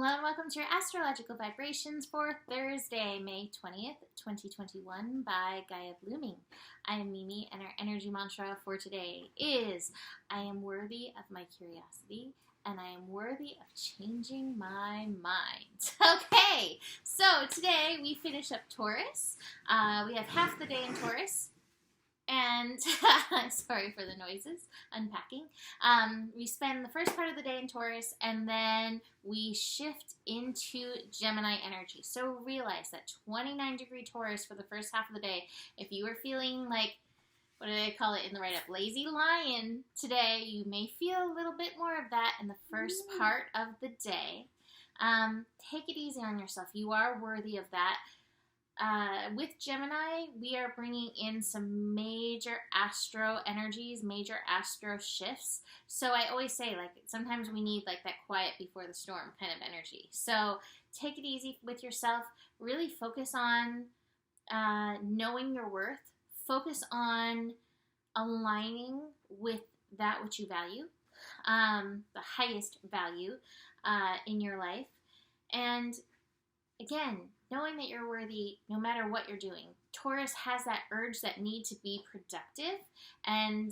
Hello and welcome to your astrological vibrations for Thursday, May 20th, 2021 by Gaia Blooming. I am Mimi and our energy mantra for today is I am worthy of my curiosity and I am worthy of changing my mind. Okay, so today we finish up Taurus. We have half the day in Taurus. And sorry for the noises, unpacking. We spend the first part of the day in Taurus, and then we shift into Gemini energy. So realize that 29-degree Taurus for the first half of the day, if you are feeling like, what do they call it in the write-up, lazy lion today, you may feel a little bit more of that in the first part of the day. Take it easy on yourself. You are worthy of that. With Gemini, we are bringing in some major astro energies, major astro shifts. So I always say, like, sometimes we need like that quiet before the storm kind of energy. So take it easy with yourself. Really focus on knowing your worth. Focus on aligning with that which you value, the highest value in your life. And again, knowing that you're worthy no matter what you're doing. Taurus has that urge, that need to be productive, and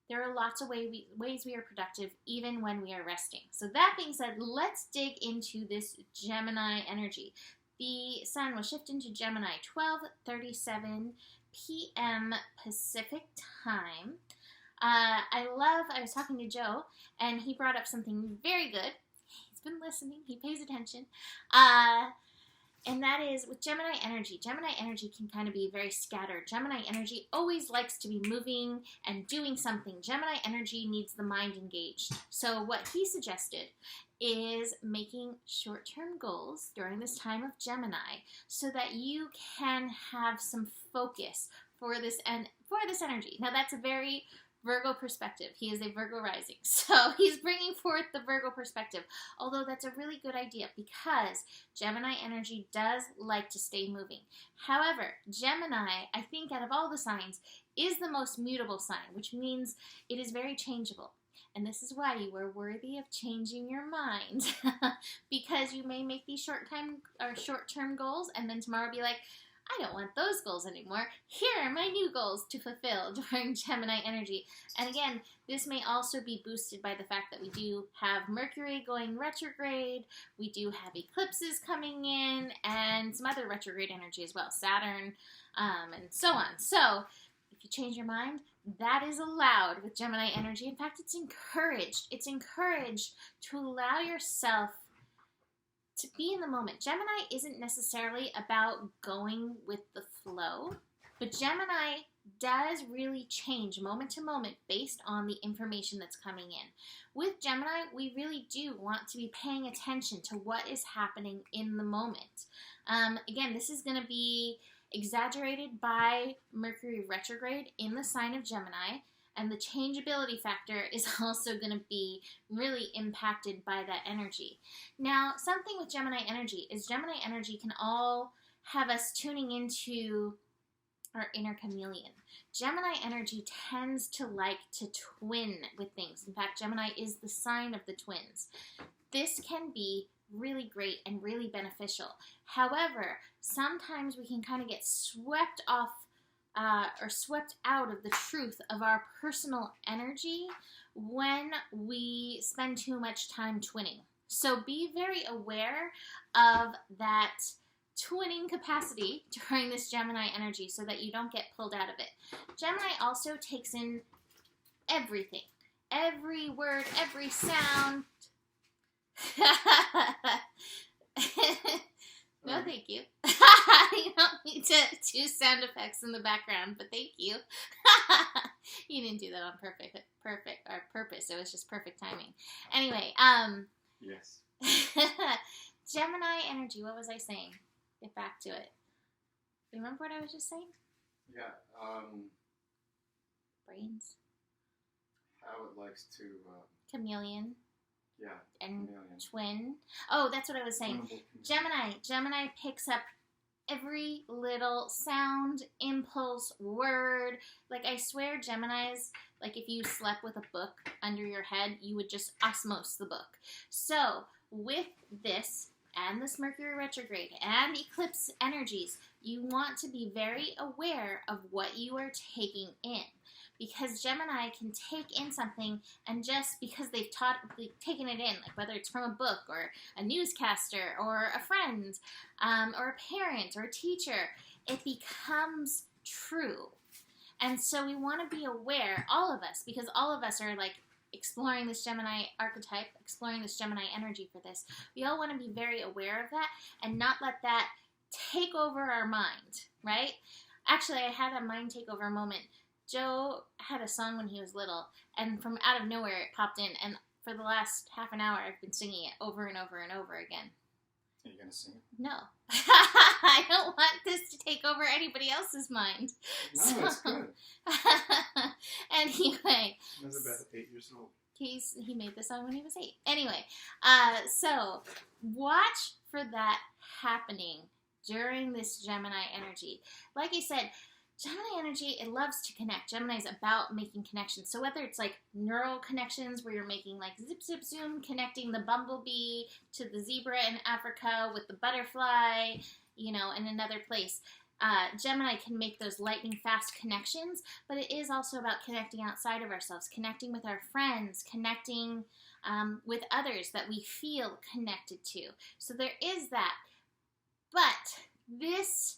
there are lots of ways we are productive even when we are resting. So that being said, let's dig into this Gemini energy. The sun will shift into Gemini 12:37 p.m. Pacific time. I was talking to Joe, and he brought up something very good. He's been listening. He pays attention. And that is with Gemini energy. Gemini energy can kind of be very scattered. Gemini energy always likes to be moving and doing something. Gemini energy needs the mind engaged. So what he suggested is making short-term goals during this time of Gemini so that you can have some focus for this energy. Now that's a very Virgo perspective. He is a Virgo rising. So he's bringing forth the Virgo perspective. Although that's a really good idea because Gemini energy does like to stay moving. However, Gemini, I think out of all the signs, is the most mutable sign, which means it is very changeable. And this is why you are worthy of changing your mind. Because you may make these short-term goals and then tomorrow be like, I don't want those goals anymore. Here are my new goals to fulfill during Gemini energy. And again, this may also be boosted by the fact that we do have Mercury going retrograde, we do have eclipses coming in, and some other retrograde energy as well, Saturn, and so on. So, if you change your mind, that is allowed with Gemini energy. In fact, it's encouraged. It's encouraged to allow yourself to be in the moment. Gemini isn't necessarily about going with the flow, but Gemini does really change moment to moment based on the information that's coming in. With Gemini, we really do want to be paying attention to what is happening in the moment. Again, this is going to be exaggerated by Mercury retrograde in the sign of Gemini. And the changeability factor is also going to be really impacted by that energy. Now, something with Gemini energy is Gemini energy can all have us tuning into our inner chameleon. Gemini energy tends to like to twin with things. In fact, Gemini is the sign of the twins. This can be really great and really beneficial. However, sometimes we can kind of get swept off or swept out of the truth of our personal energy when we spend too much time twinning. So be very aware of that twinning capacity during this Gemini energy so that you don't get pulled out of it. Gemini also takes in everything. Every word, every sound. No, thank you. You don't need to do sound effects in the background, but thank you. You didn't do that on purpose. It was just perfect timing. Anyway, Yes. Gemini energy. What was I saying? Get back to it. Remember what I was just saying? Yeah. Brains. How it likes to. Chameleon. Yeah. And chameleon. twin. Oh, that's what I was saying. Gemini picks up every little sound, impulse, word. Like, I swear Geminis, like, if you slept with a book under your head, you would just osmose the book. So, with this, and this Mercury retrograde, and eclipse energies, you want to be very aware of what you are taking in. Because Gemini can take in something, and just because they've taken it in, like whether it's from a book or a newscaster or a friend or a parent or a teacher, it becomes true. And so we want to be aware, all of us, because all of us are like exploring this Gemini archetype, exploring this Gemini energy for this. We all want to be very aware of that and not let that take over our mind, right? Actually, I had a mind takeover moment. Joe had a song when he was little, and from out of nowhere it popped in, and for the last half an hour I've been singing it over and over and over again. Are you going to sing it? No. I don't want this to take over anybody else's mind. No, that's good. Anyway. He was about 8 years old. He made the song when he was 8. Anyway, so watch for that happening during this Gemini energy. Like I said, Gemini energy, it loves to connect. Gemini is about making connections. So whether it's like neural connections where you're making like zip, zip, zoom, connecting the bumblebee to the zebra in Africa with the butterfly, you know, in another place. Gemini can make those lightning fast connections, but it is also about connecting outside of ourselves, connecting with our friends, connecting with others that we feel connected to. So there is that. But this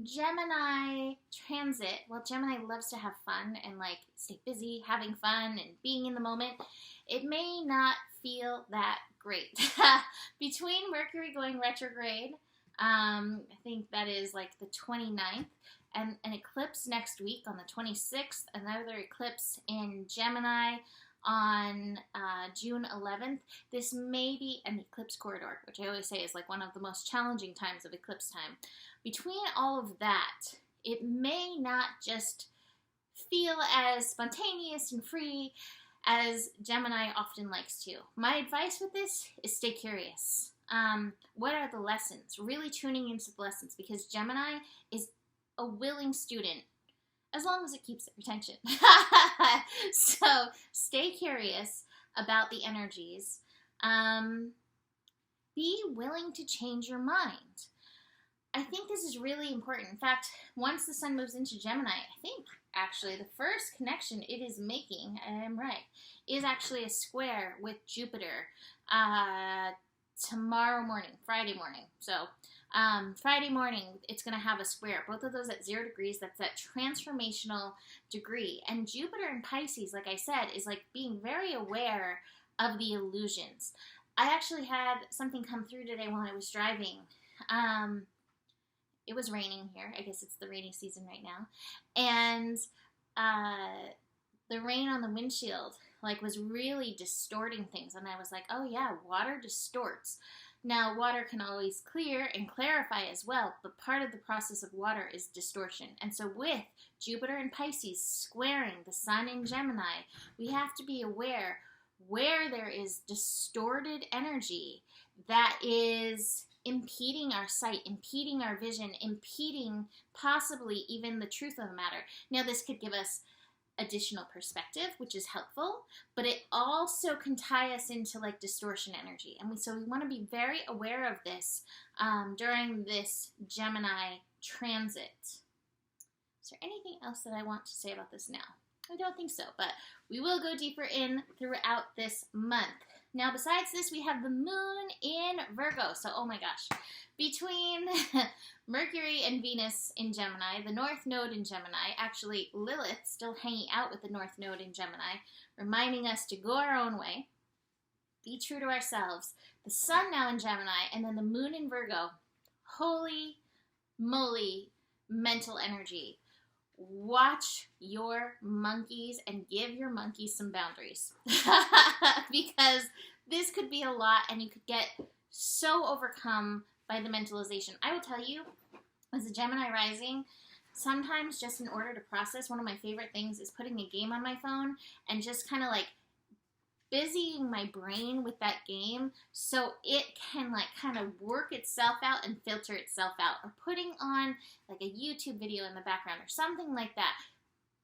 Gemini transit, well, Gemini loves to have fun and like stay busy, having fun and being in the moment. It may not feel that great. Between Mercury going retrograde, I think that is like the 29th, and an eclipse next week on the 26th, another eclipse in Gemini on June 11th. This may be an eclipse corridor, which I always say is like one of the most challenging times of eclipse time. Between all of that, it may not just feel as spontaneous and free as Gemini often likes to. My advice with this is stay curious. What are the lessons? Really tuning into the lessons, because Gemini is a willing student as long as it keeps their attention. So stay curious about the energies. Be willing to change your mind. I think this is really important. In fact, once the sun moves into Gemini, I think actually the first connection it is making, I am right, is actually a square with Jupiter tomorrow morning, Friday morning. So Friday morning, it's going to have a square. Both of those at 0 degrees. That's that transformational degree. And Jupiter in Pisces, like I said, is like being very aware of the illusions. I actually had something come through today while I was driving. It was raining here. I guess it's the rainy season right now. And the rain on the windshield like was really distorting things. And I was like, oh yeah, water distorts. Now, water can always clear and clarify as well, but part of the process of water is distortion. And so with Jupiter in Pisces squaring the sun in Gemini, we have to be aware where there is distorted energy that is impeding our sight, impeding our vision, impeding possibly even the truth of the matter. Now, this could give us additional perspective, which is helpful, but it also can tie us into like distortion energy. And so we want to be very aware of this during this Gemini transit. Is there anything else that I want to say about this now? I don't think so, but we will go deeper in throughout this month. Now, besides this, we have the moon in Virgo. So, oh my gosh, between Mercury and Venus in Gemini, the North Node in Gemini, actually Lilith still hanging out with the North Node in Gemini, reminding us to go our own way, be true to ourselves. The sun now in Gemini, and then the moon in Virgo. Holy moly, mental energy. Watch your monkeys and give your monkeys some boundaries. Because this could be a lot and you could get so overcome by the mentalization. I will tell you, as a Gemini rising, sometimes just in order to process, one of my favorite things is putting a game on my phone and just kind of like busying my brain with that game so it can like kind of work itself out and filter itself out, or putting on like a YouTube video in the background or something like that.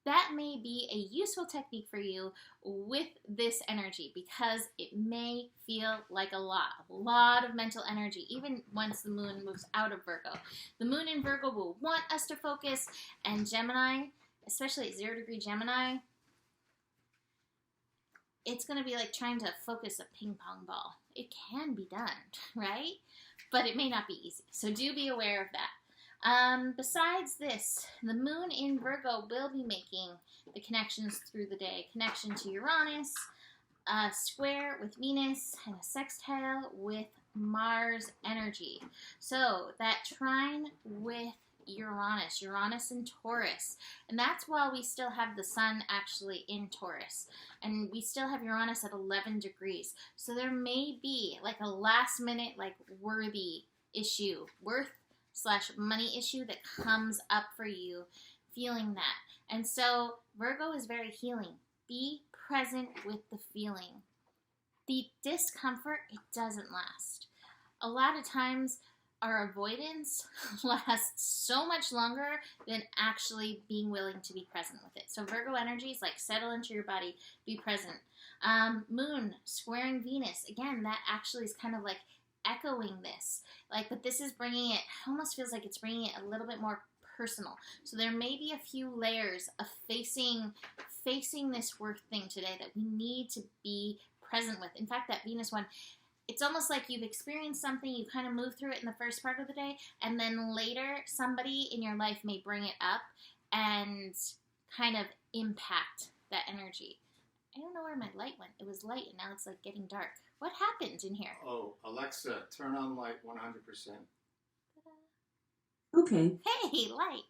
That may be a useful technique for you with this energy, because it may feel like a lot of mental energy, even once the moon moves out of Virgo. The moon in Virgo will want us to focus, and Gemini, especially at 0-degree Gemini, it's going to be like trying to focus a ping pong ball. It can be done, right? But it may not be easy. So do be aware of that. Besides this, the moon in Virgo will be making the connections through the day. Connection to Uranus, a square with Venus, and a sextile with Mars energy. So that trine with Uranus in Taurus. And that's while we still have the sun actually in Taurus. And we still have Uranus at 11 degrees. So there may be like a last minute like worth / money issue that comes up for you, feeling that. And so Virgo is very healing. Be present with the feeling. The discomfort, it doesn't last. A lot of times our avoidance lasts so much longer than actually being willing to be present with it. So Virgo energy is like settle into your body, be present. Moon squaring Venus, again, that actually is kind of like echoing this. Like, but this is bringing it, almost feels like it's bringing it a little bit more personal. So there may be a few layers of facing this worth thing today that we need to be present with. In fact, that Venus one, it's almost like you've experienced something, you kind of move through it in the first part of the day, and then later somebody in your life may bring it up and kind of impact that energy. I don't know where my light went. It was light and now it's like getting dark. What happened in here? Oh, Alexa, turn on light 100%. Okay. Hey, light.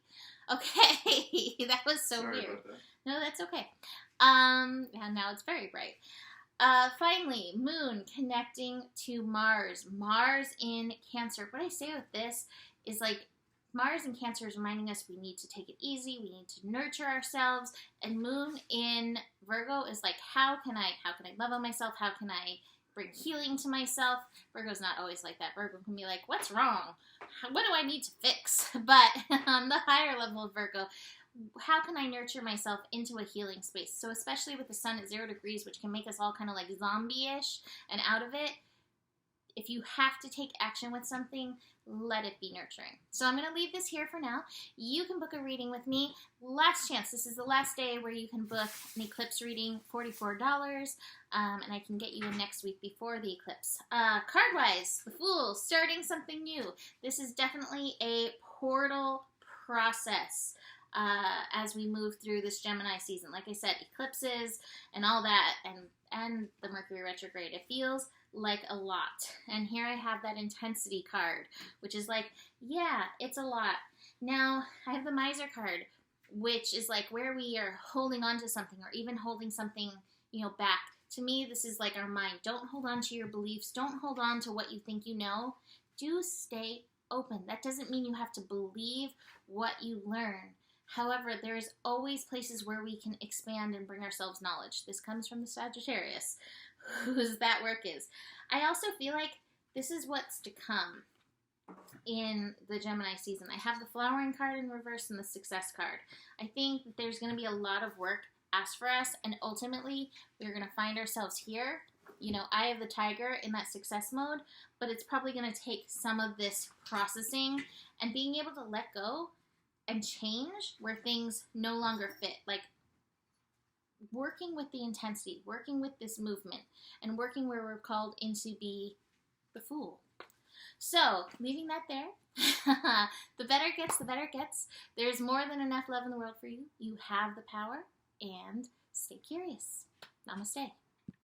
Okay, that was so Sorry weird. about that. No, that's okay. And now it's very bright. Finally, moon connecting to Mars. Mars in Cancer. What I say with this is like Mars in Cancer is reminding us we need to take it easy. We need to nurture ourselves. And moon in Virgo is like, how can I love on myself? How can I bring healing to myself? Virgo's not always like that. Virgo can be like, what's wrong? What do I need to fix? But on the higher level of Virgo, how can I nurture myself into a healing space? So especially with the sun at 0 degrees, which can make us all kind of like zombie-ish and out of it, if you have to take action with something, let it be nurturing. So I'm going to leave this here for now. You can book a reading with me. Last chance. This is the last day where you can book an eclipse reading, $44, and I can get you in next week before the eclipse. Card-wise, the Fool, starting something new. This is definitely a portal process as we move through this Gemini season. Like I said, eclipses and all that, and the Mercury retrograde. It feels like a lot. And here I have that intensity card, which is like, yeah, it's a lot. Now, I have the Miser card, which is like where we are holding on to something, or even holding something, back. To me, this is like our mind. Don't hold on to your beliefs. Don't hold on to what you think you know. Do stay open. That doesn't mean you have to believe what you learn. However, there is always places where we can expand and bring ourselves knowledge. This comes from the Sagittarius, whose that work is. I also feel like this is what's to come in the Gemini season. I have the Flowering card in reverse and the Success card. I think that there's going to be a lot of work asked for us, and ultimately we're going to find ourselves here. I have the Tiger in that success mode, but it's probably going to take some of this processing and being able to let go and change where things no longer fit. Like working with the intensity, working with this movement, and working where we're called in to be the Fool. So, leaving that there, the better it gets, the better it gets. There's more than enough love in the world for you. You have the power, and stay curious. Namaste.